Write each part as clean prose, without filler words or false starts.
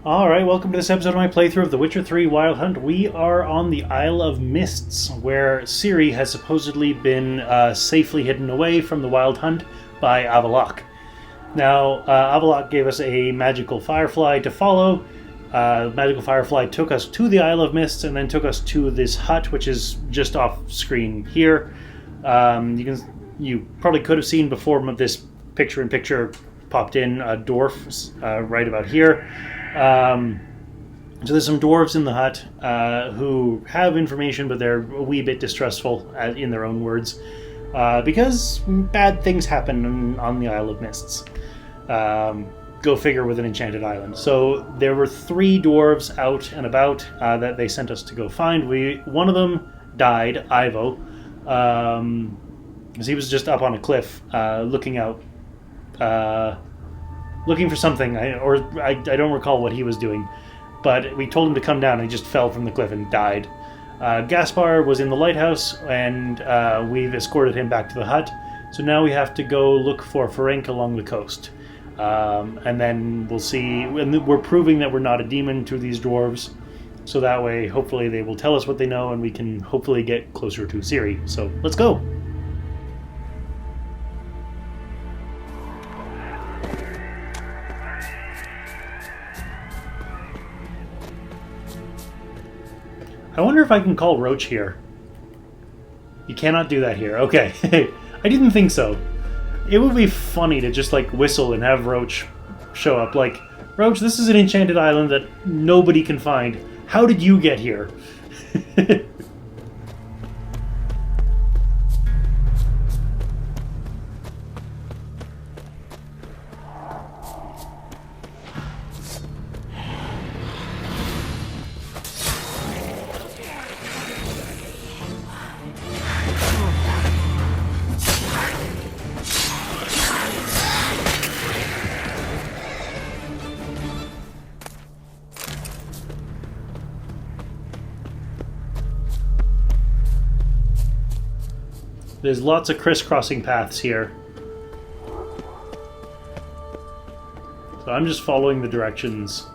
Alright, welcome to this episode of my playthrough of The Witcher 3 Wild Hunt. We are on the Isle of Mists, where Ciri has supposedly been safely hidden away from the Wild Hunt by Avallac'h. Now, Avallac'h gave us a magical firefly to follow. Magical firefly took us to the Isle of Mists and then took us to this hut, which is just off screen here. You probably could have seen before this picture-in-picture popped in a dwarf right about here. So there's some dwarves in the hut who have information, but they're a wee bit distrustful, in their own words, because bad things happen on the Isle of Mists. Go figure with an enchanted island. So there were 3 dwarves out and about that they sent us to go find. One of them died, Ivo, because he was just up on a cliff looking out. Looking for something, I don't recall what he was doing, but we told him to come down and he just fell from the cliff and died. Gaspar was in the lighthouse and we've escorted him back to the hut, so now we have to go look for Ferenc along the coast. And then we'll see, and we're proving that we're not a demon to these dwarves, so that way hopefully they will tell us what they know and we can hopefully get closer to Ciri. So let's go! I wonder if I can call Roach here. You cannot do that here. Okay. I didn't think so. It would be funny to just, whistle and have Roach show up. Like, Roach, this is an enchanted island that nobody can find. How did you get here? There's lots of crisscrossing paths here. So I'm just following the directions.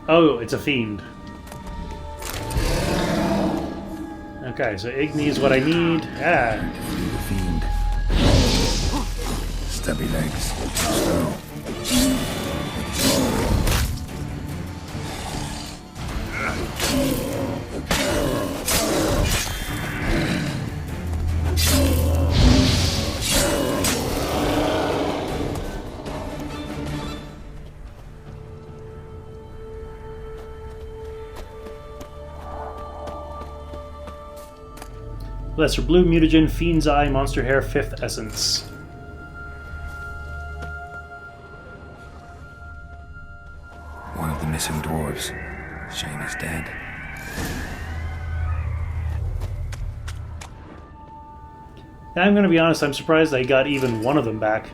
Oh, it's a fiend. Okay, so Igni is what I need. Ah. The fiend. Stubby legs. Slow. Lesser Blue, Mutagen, Fiend's Eye, Monster Hair, 5th Essence. One of the missing dwarves. Shane is dead. I'm going to be honest, I'm surprised I got even one of them back.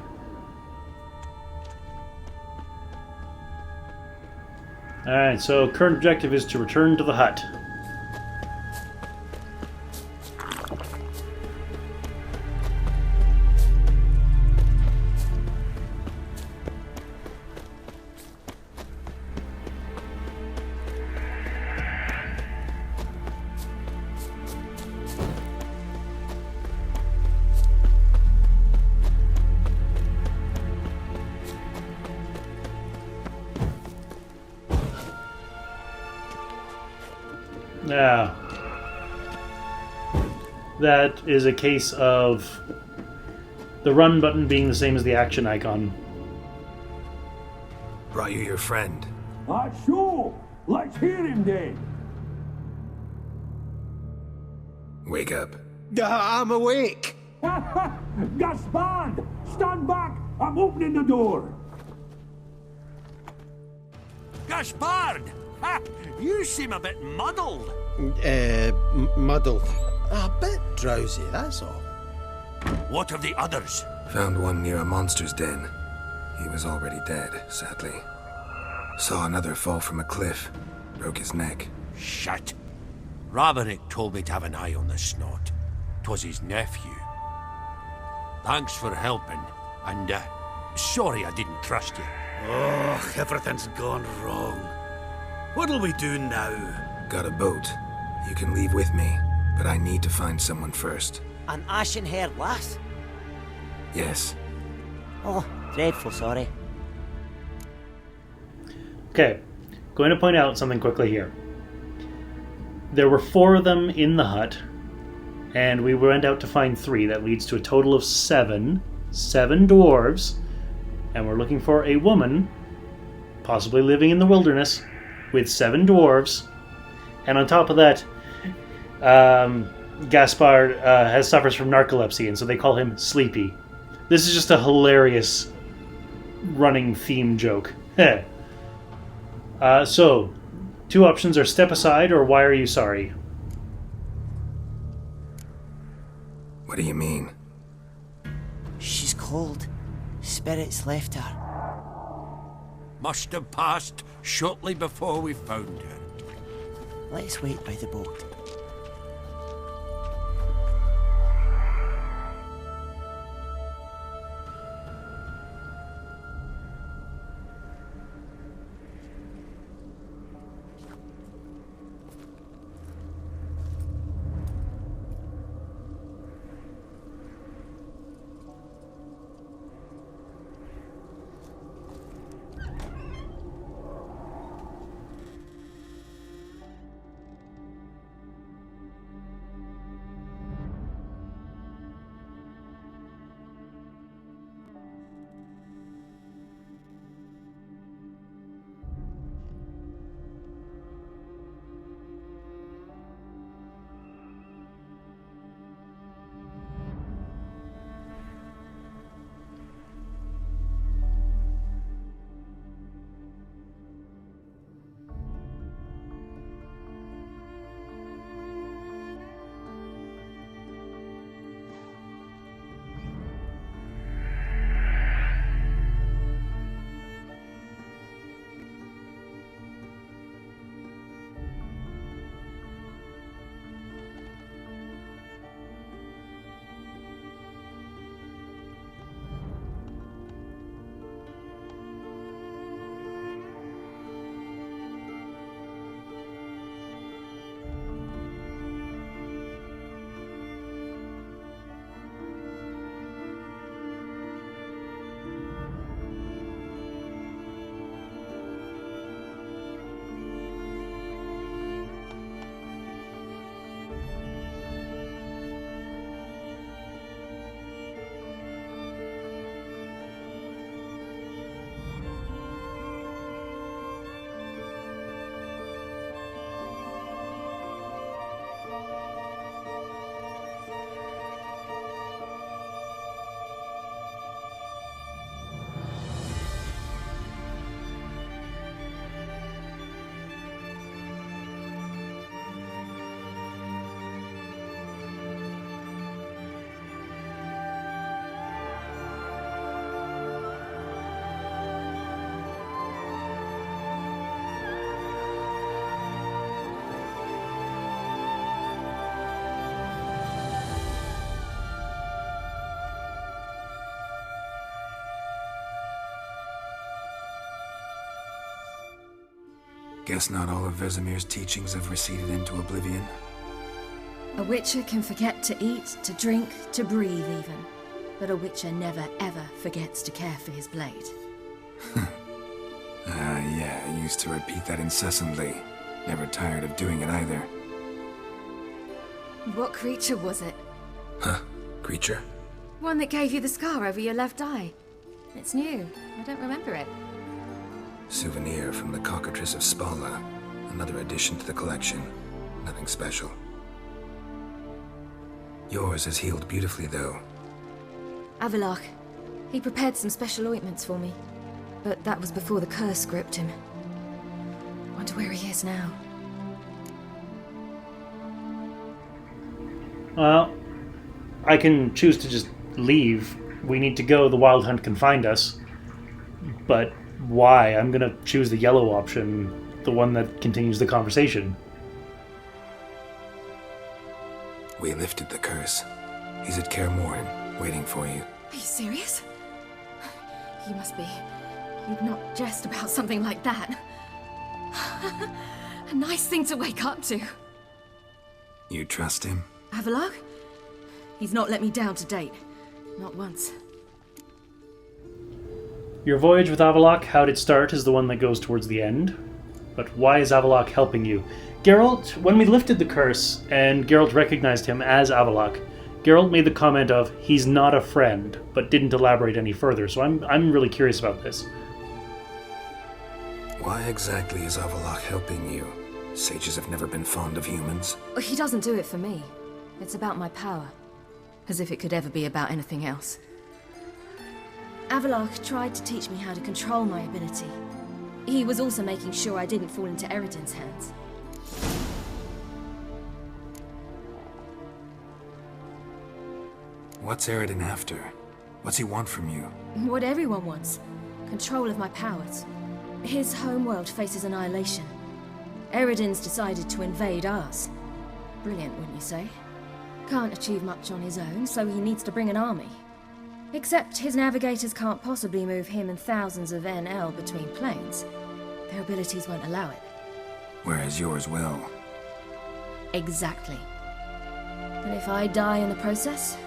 Alright, so current objective is to return to the hut. Yeah. That is a case of The run button being the same as the action icon. Brought you your friend. Sure. Let's hear him then. Wake up. I'm awake. Gaspard! Stand back! I'm opening the door! Gaspard! Ha! You seem a bit muddled. Muddled. A bit drowsy, that's all. What of the others? Found one near a monster's den. He was already dead, sadly. Saw another fall from a cliff. Broke his neck. Shit. Rabenik told me to have an eye on the snot. 'Twas his nephew. Thanks for helping, and sorry I didn't trust you. Oh, everything's gone wrong. What'll we do now? Got a boat. You can leave with me, but I need to find someone first. An ashen-haired lass? Yes. Oh, dreadful sorry. Okay, going to point out something quickly here. There were 4 of them in the hut, and we went out to find 3. That leads to a total of 7. 7 dwarves, and we're looking for a woman, possibly living in the wilderness, with 7 dwarves. And on top of that, Gaspard suffers from narcolepsy, and so they call him Sleepy. This is just a hilarious running theme joke. So, 2 options are step aside or why are you sorry? What do you mean? She's cold. Spirits left her. Must have passed shortly before we found her. Let's wait by the boat. Guess not all of Vesemir's teachings have receded into oblivion. A witcher can forget to eat, to drink, to breathe even. But a witcher never ever forgets to care for his blade. Yeah, I used to repeat that incessantly. Never tired of doing it either. What creature was it? Huh? Creature? One that gave you the scar over your left eye. It's new. I don't remember it. Souvenir from the cockatrice of Spala. Another addition to the collection. Nothing special. Yours has healed beautifully, though. Avalok. He prepared some special ointments for me. But that was before the curse gripped him. Wonder where he is now. Well, I can choose to just leave. We need to go. The Wild Hunt can find us. But why? I'm gonna choose the yellow option, the one that continues the conversation. We lifted the curse. He's at Kaer Morhen, waiting for you. Are you serious? You must be. You'd not jest about something like that. A nice thing to wake up to. You trust him? Avalok? He's not let me down to date. Not once. Your voyage with Avalok, how'd it start, is the one that goes towards the end. But why is Avalok helping you? Geralt, when we lifted the curse, and Geralt recognized him as Avalok, Geralt made the comment of, he's not a friend, but didn't elaborate any further, so I'm really curious about this. Why exactly is Avalok helping you? Sages have never been fond of humans. He doesn't do it for me. It's about my power. As if it could ever be about anything else. Avalok tried to teach me how to control my ability. He was also making sure I didn't fall into Eredin's hands. What's Eredin after? What's he want from you? What everyone wants. Control of my powers. His homeworld faces annihilation. Eredin's decided to invade ours. Brilliant, wouldn't you say? Can't achieve much on his own, so he needs to bring an army. Except his navigators can't possibly move him and thousands of NL between planes. Their abilities won't allow it. Whereas yours will. Exactly. And if I die in the process,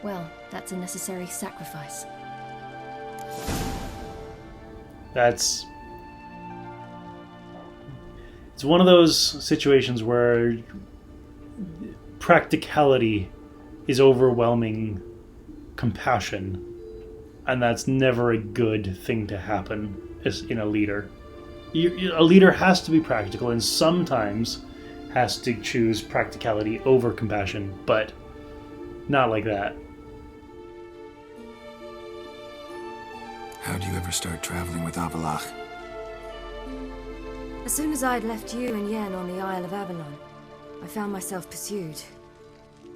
well, that's a necessary sacrifice. It's one of those situations where practicality is overwhelming compassion, and that's never a good thing to happen as in a leader. A leader has to be practical and sometimes has to choose practicality over compassion, but not like that. How'd you ever start traveling with Avalok? As soon as I'd left you and Yen on the Isle of Avalon, I found myself pursued.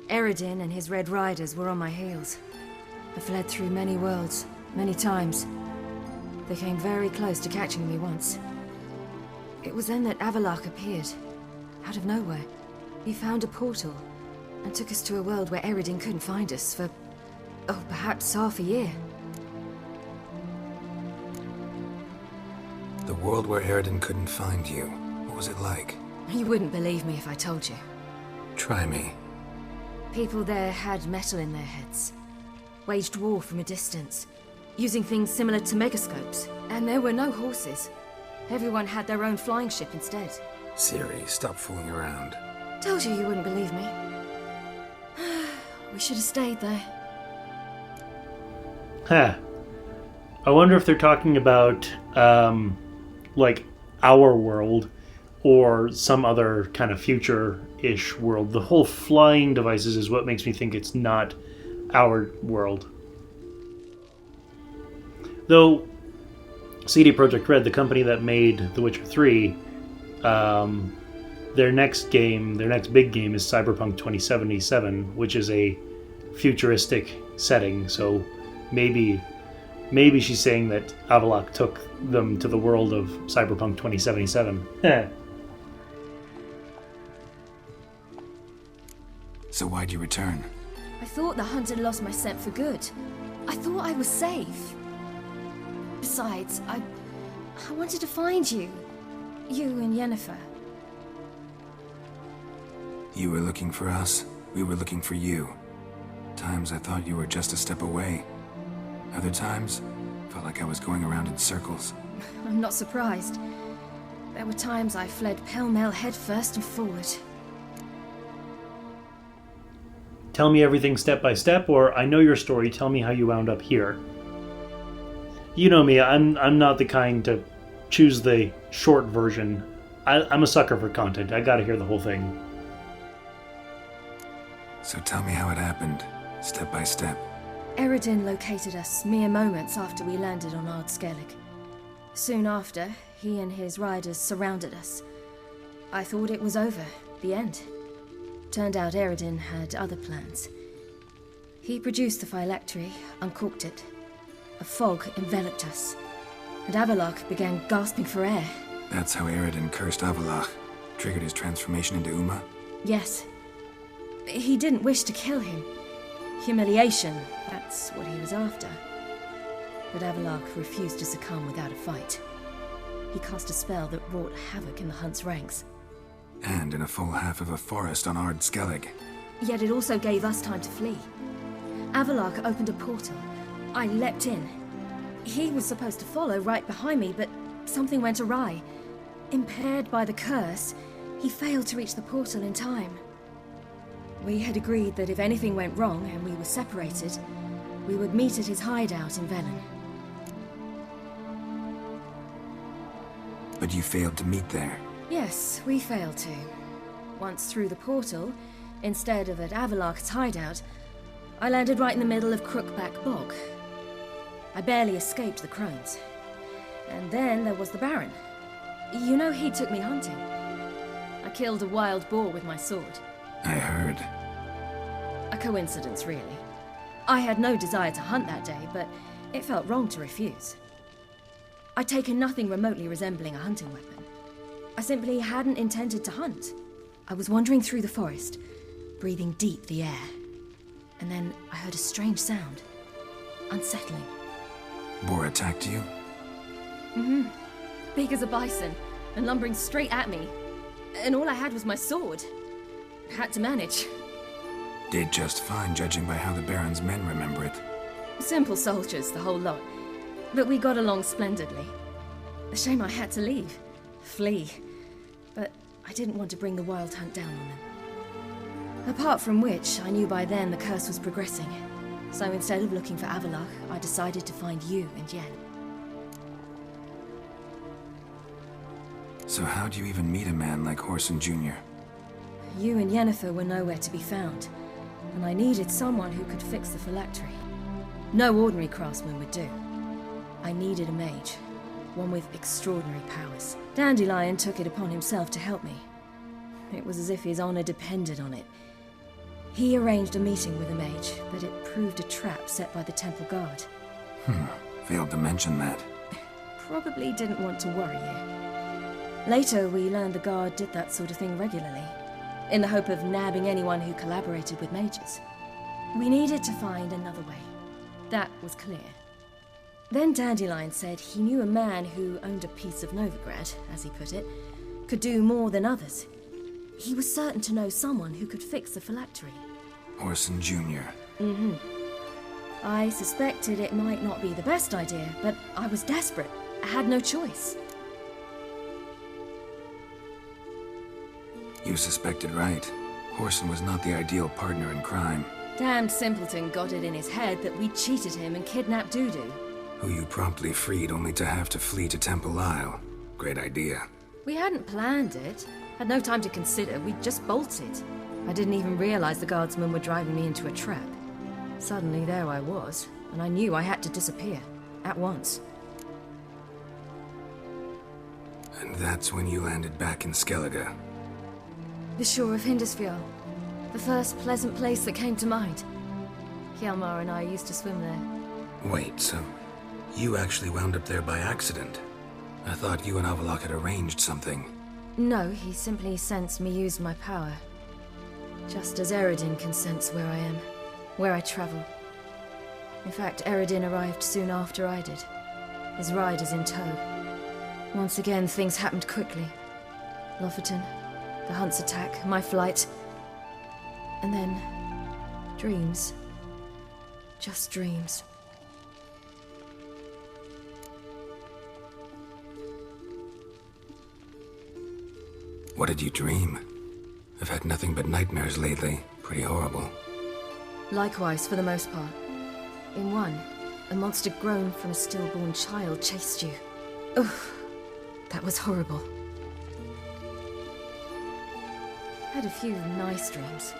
Eredin and his Red Riders were on my heels. I fled through many worlds, many times. They came very close to catching me once. It was then that Avalok appeared, out of nowhere. He found a portal, and took us to a world where Eredin couldn't find us for, perhaps half a year. The world where Eredin couldn't find you. What was it like? You wouldn't believe me if I told you. Try me. People there had metal in their heads. Waged war from a distance, using things similar to megascopes. And there were no horses. Everyone had their own flying ship instead. Ciri, stop fooling around. Told you wouldn't believe me. We should have stayed there. Huh. I wonder if they're talking about, like, our world, or some other kind of future-ish world. The whole flying devices is what makes me think it's not our world. Though, CD Projekt Red, the company that made The Witcher 3, their next big game is Cyberpunk 2077, which is a futuristic setting, so maybe she's saying that Avalok took them to the world of Cyberpunk 2077. So why'd you return? I thought the hunt had lost my scent for good. I thought I was safe. Besides, I wanted to find you. You and Yennefer. You were looking for us. We were looking for you. Times I thought you were just a step away. Other times, felt like I was going around in circles. I'm not surprised. There were times I fled pell-mell headfirst and forward. tell me everything step by step, or I know your story, tell me how you wound up here. You know me, I'm not the kind to choose the short version. I'm a sucker for content. I gotta hear the whole thing. So tell me how it happened, step by step. Eredin located us mere moments after we landed on Ard Skellig. Soon after, he and his riders surrounded us. I thought it was over, the end. Turned out Eredin had other plans. He produced the phylactery, uncorked it. A fog enveloped us, and Avallac'h began gasping for air. That's how Eredin cursed Avallac'h, triggered his transformation into Uma? Yes. He didn't wish to kill him. Humiliation, that's what he was after. But Avallac'h refused to succumb without a fight. He cast a spell that wrought havoc in the Hunt's ranks. And in a full half of a forest on Ard Skellig. Yet it also gave us time to flee. Avallac'h opened a portal. I leapt in. He was supposed to follow right behind me, but something went awry. Impaired by the curse, he failed to reach the portal in time. We had agreed that if anything went wrong and we were separated, we would meet at his hideout in Velen. But you failed to meet there. Yes, we failed to. Once through the portal, instead of at Avallac'h's hideout, I landed right in the middle of Crookback Bog. I barely escaped the crones. And then there was the Baron. You know, he took me hunting. I killed a wild boar with my sword. I heard. A coincidence, really. I had no desire to hunt that day, but it felt wrong to refuse. I'd taken nothing remotely resembling a hunting weapon. I simply hadn't intended to hunt. I was wandering through the forest, breathing deep the air. And then I heard a strange sound. Unsettling. Boar attacked you? Mm-hmm. Big as a bison, and lumbering straight at me. And all I had was my sword. Had to manage. Did just fine, judging by how the Baron's men remember it. Simple soldiers, the whole lot. But we got along splendidly. A shame I had to leave. Flee. But I didn't want to bring the Wild Hunt down on them. Apart from which, I knew by then the curse was progressing. So instead of looking for Avallac'h, I decided to find you and Yen. So how'd you even meet a man like Whoreson Jr.? You and Yennefer were nowhere to be found, and I needed someone who could fix the phylactery. No ordinary craftsman would do. I needed a mage, one with extraordinary powers. Dandelion took it upon himself to help me. It was as if his honor depended on it. He arranged a meeting with a mage, but it proved a trap set by the temple guard. Failed to mention that. Probably didn't want to worry you. Later, we learned the guard did that sort of thing regularly, in the hope of nabbing anyone who collaborated with mages. We needed to find another way. That was clear. Then Dandelion said he knew a man who owned a piece of Novigrad, as he put it, could do more than others. He was certain to know someone who could fix the phylactery. Whoreson Jr. Mm-hmm. I suspected it might not be the best idea, but I was desperate. I had no choice. You suspected right. Whoreson was not the ideal partner in crime. Damned simpleton got it in his head that we cheated him and kidnapped Dudu. Who you promptly freed only to have to flee to Temple Isle. Great idea. We hadn't planned it. Had no time to consider. We just bolted. I didn't even realize the guardsmen were driving me into a trap. Suddenly there I was, and I knew I had to disappear. At once. And that's when you landed back in Skellige. The shore of Hindisfjall. The first pleasant place that came to mind. Hjalmar and I used to swim there. Wait, so you actually wound up there by accident? I thought you and Avallac'h had arranged something. No, he simply sensed me use my power. Just as Eredin can sense where I am, where I travel. In fact, Eredin arrived soon after I did, his riders in tow. Once again, things happened quickly. Lofoten, the Hunt's attack, my flight. And then, dreams. Just dreams. What did you dream? I've had nothing but nightmares lately. Pretty horrible. Likewise, for the most part. In one, a monster grown from a stillborn child chased you. Ugh, that was horrible. I had a few nice dreams.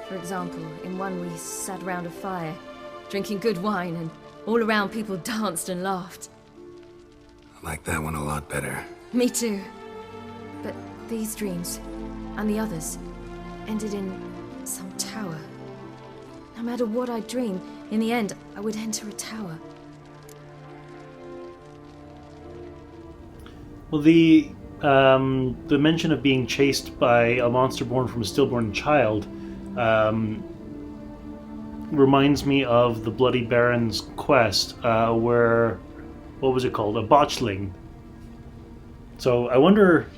For example, in one we sat around a fire, drinking good wine, and all around people danced and laughed. I like that one a lot better. Me too. But these dreams, and the others, ended in some tower. No matter what I dreamed, in the end, I would enter a tower. Well, the mention of being chased by a monster born from a stillborn child reminds me of the Bloody Baron's quest, where, what was it called? A botchling. So I wonder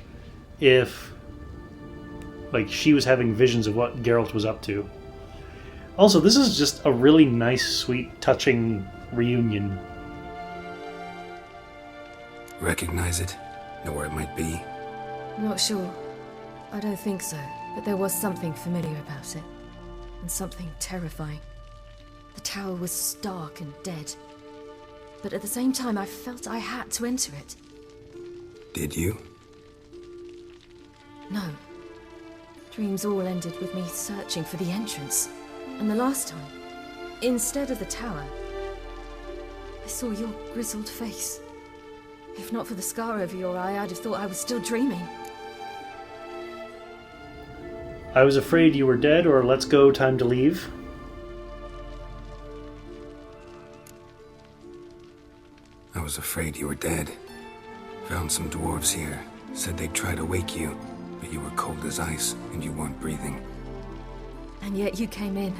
if, like, she was having visions of what Geralt was up to. Also, this is just a really nice, sweet, touching reunion. Recognize it? Know where it might be? Not sure. I don't think so. But there was something familiar about it. And something terrifying. The tower was stark and dead. But at the same time, I felt I had to enter it. Did you? No. Dreams all ended with me searching for the entrance. And the last time, instead of the tower, I saw your grizzled face. If not for the scar over your eye, I'd have thought I was still dreaming. I was afraid you were dead, or let's go, time to leave. I was afraid you were dead. Found some dwarves here. Said they'd try to wake you, but you were cold as ice and you weren't breathing. And yet you came in.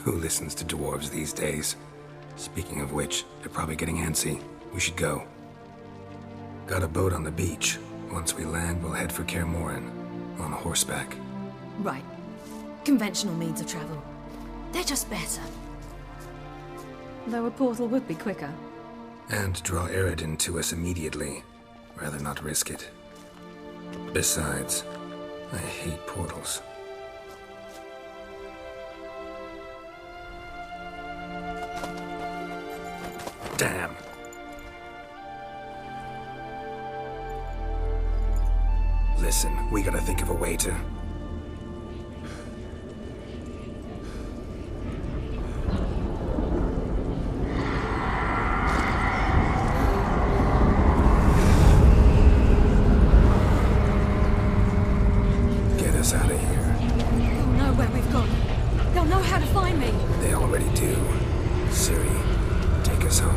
Who listens to dwarves these days? Speaking of which, they're probably getting antsy. We should go. Got a boat on the beach. Once we land, we'll head for Kaer Morhen. On horseback. Right. Conventional means of travel. They're just better. Though a portal would be quicker. And draw Eredin to us immediately. Rather not risk it. Besides, I hate portals. Damn. Listen, we gotta think of a way to... get us out of here. They'll know where we've gone. They'll know how to find me. They already do. Ciri, take us home.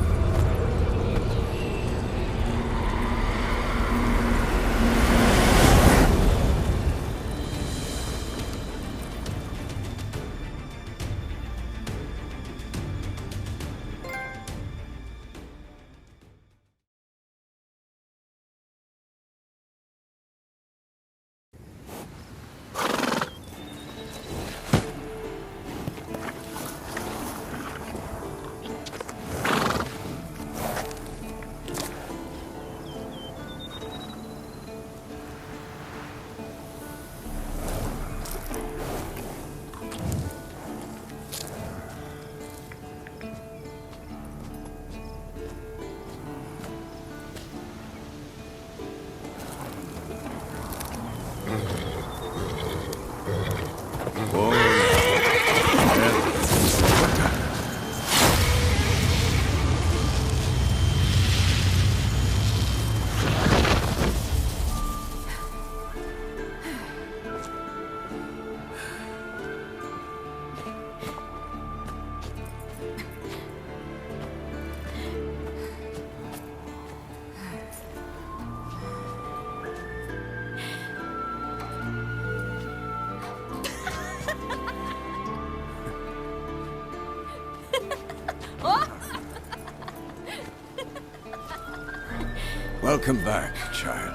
Welcome back, child.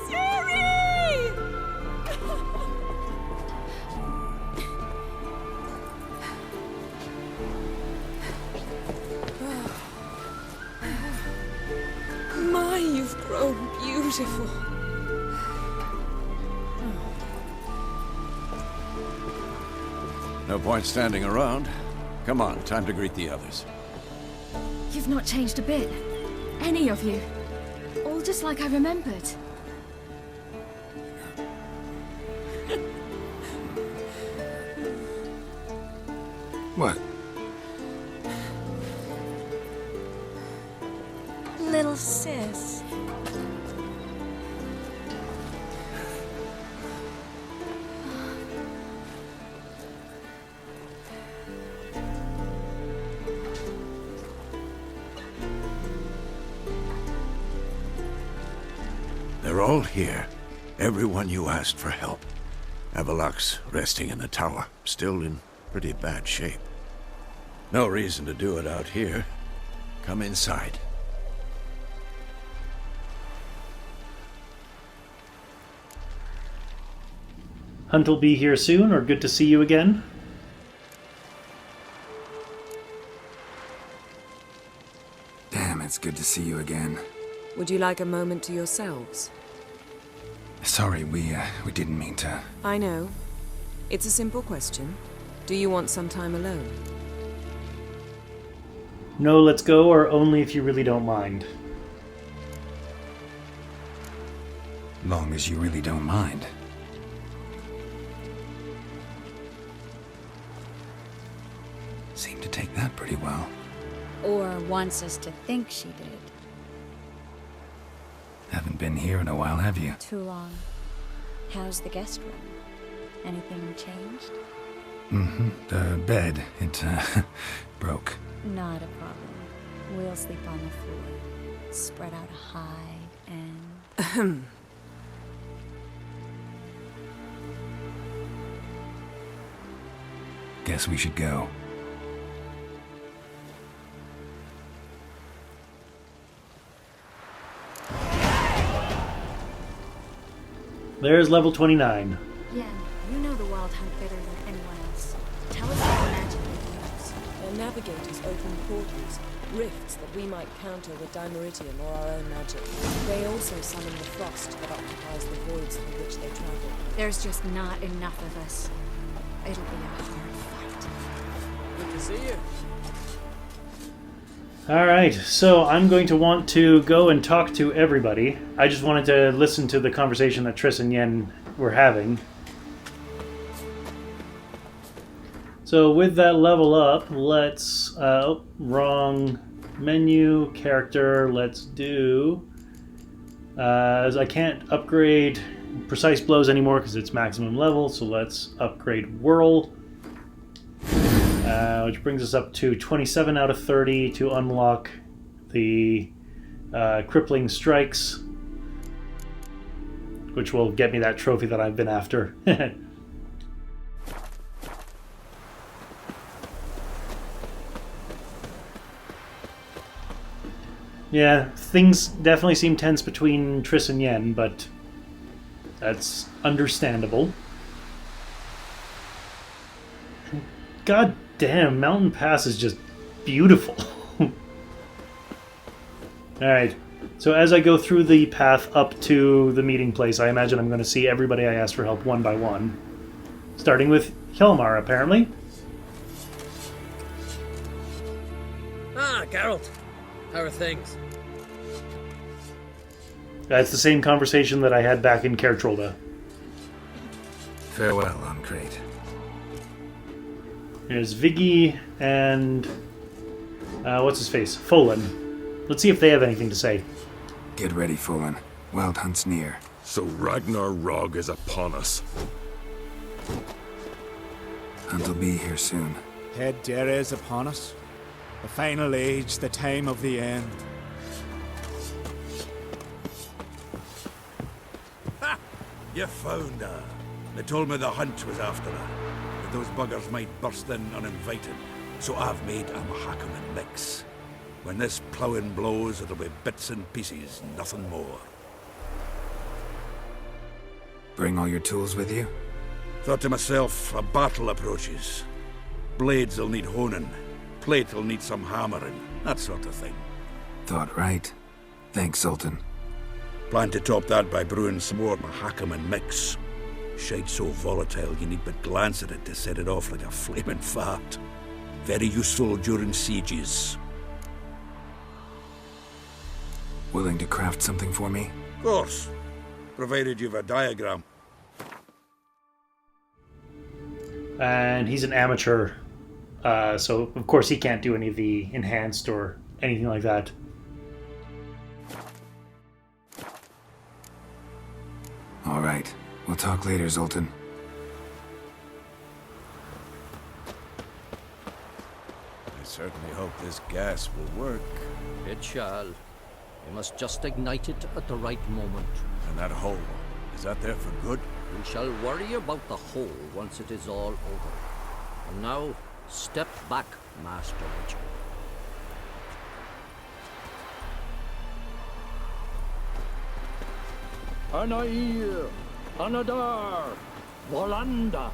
Siri! My, you've grown beautiful. No point standing around. Come on, time to greet the others. You've not changed a bit. Any of you. All just like I remembered. What? Little sis. They're all here. Everyone you asked for help. Avalok's resting in the tower, still in pretty bad shape. No reason to do it out here. Come inside. Hunt will be here soon, or good to see you again. Damn, it's good to see you again. Would you like a moment to yourselves? Sorry, we didn't mean to. I know. It's a simple question. Do you want some time alone? No, let's go, or only if you really don't mind. Long as you really don't mind. Seemed to take that pretty well. Or wants us to think she did. Haven't been here in a while, have you? Too long. How's the guest room? Anything changed? Mm-hmm. The bed, it, broke. Not a problem. We'll sleep on the floor. Spread out a hide and... Guess we should go. There's level 29. Yen, you know the Wild Hunt better than anyone else. Tell us what magic they use. Their navigators open portals, rifts that we might counter with dimeritium or our own magic. They also summon the frost that occupies the voids through which they travel. There's just not enough of us. It'll be a hard fight. Good to see you. Alright, so I'm going to want to go and talk to everybody. I just wanted to listen to the conversation that Triss and Yen were having. So with that level up, let's... wrong menu, character, let's do... as I can't upgrade Precise Blows anymore because it's maximum level, so let's upgrade Whirl. Which brings us up to 27 out of 30 to unlock the Crippling Strikes, which will get me that trophy that I've been after. Yeah, things definitely seem tense between Triss and Yen, but that's understandable. God damn, Mountain Pass is just beautiful. Alright, so as I go through the path up to the meeting place, I imagine I'm going to see everybody I asked for help one by one. Starting with Hjalmar, apparently. Ah, Geralt. How are things? That's the same conversation that I had back in Kaer Trolda. Farewell, Uncrate. There's Viggy and... what's his face? Folan. Let's see if they have anything to say. Get ready, Folan. Wild Hunt's near. So Ragnar Rog is upon us. Hunt will be here soon. Head Dere is upon us. The final age, the time of the end. Ha! You found her. They told me the hunt was after her. But those buggers might burst in uninvited. So I've made a Mahakaman mix. When this ploughing blows, it'll be bits and pieces, nothing more. Bring all your tools with you? Thought to myself, a battle approaches. Blades will need honing. Plate will need some hammering. That sort of thing. Thought right. Thanks, Sultan. Plan to top that by brewing some more Mahakaman mix. Shite so volatile you need but glance at it to set it off like a flaming fart. Very useful during sieges. Willing to craft something for me? Of course. Provided you've a diagram. And he's an amateur, so of course he can't do any of the enhanced or anything like that. All right. We'll talk later, Zoltan. I certainly hope this gas will work. It shall. We must just ignite it at the right moment. And that hole, is that there for good? We shall worry about the hole once it is all over. And now, step back, Master Witcher. Anair, Anadar, Volanda.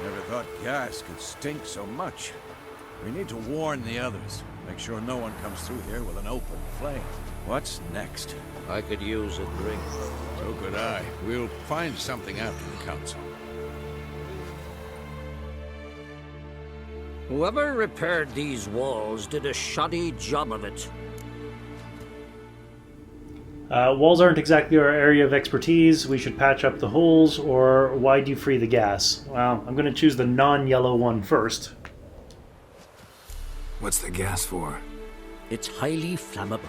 Never thought gas could stink so much. We need to warn the others. Make sure no one comes through here with an open flame. What's next? I could use a drink. So could I. We'll find something after the council. Whoever repaired these walls did a shoddy job of it. Walls aren't exactly our area of expertise. We should patch up the holes, or why do you free the gas? Well, I'm going to choose the non-yellow one first. What's the gas for? It's highly flammable.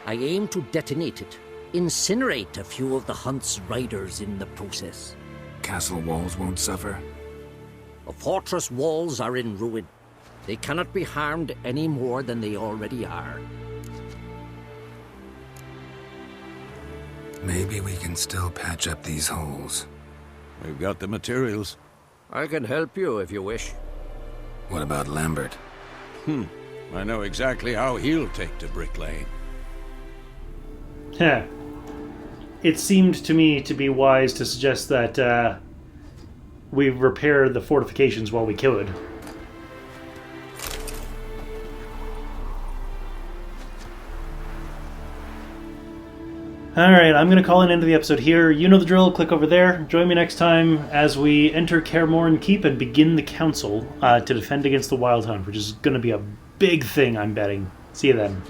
I aim to detonate it. Incinerate a few of the hunt's riders in the process. Castle walls won't suffer? The fortress walls are in ruin. They cannot be harmed any more than they already are. Maybe we can still patch up these holes. We've got the materials. I can help you if you wish. What about Lambert? I know exactly how he'll take to Brick Lane. Heh. It seemed to me to be wise to suggest that we repair the fortifications while we could. Alright, I'm going to call an end to the episode here. You know the drill, click over there. Join me next time as we enter Kaer Morhen Keep and begin the council to defend against the Wild Hunt, which is going to be a big thing, I'm betting. See you then.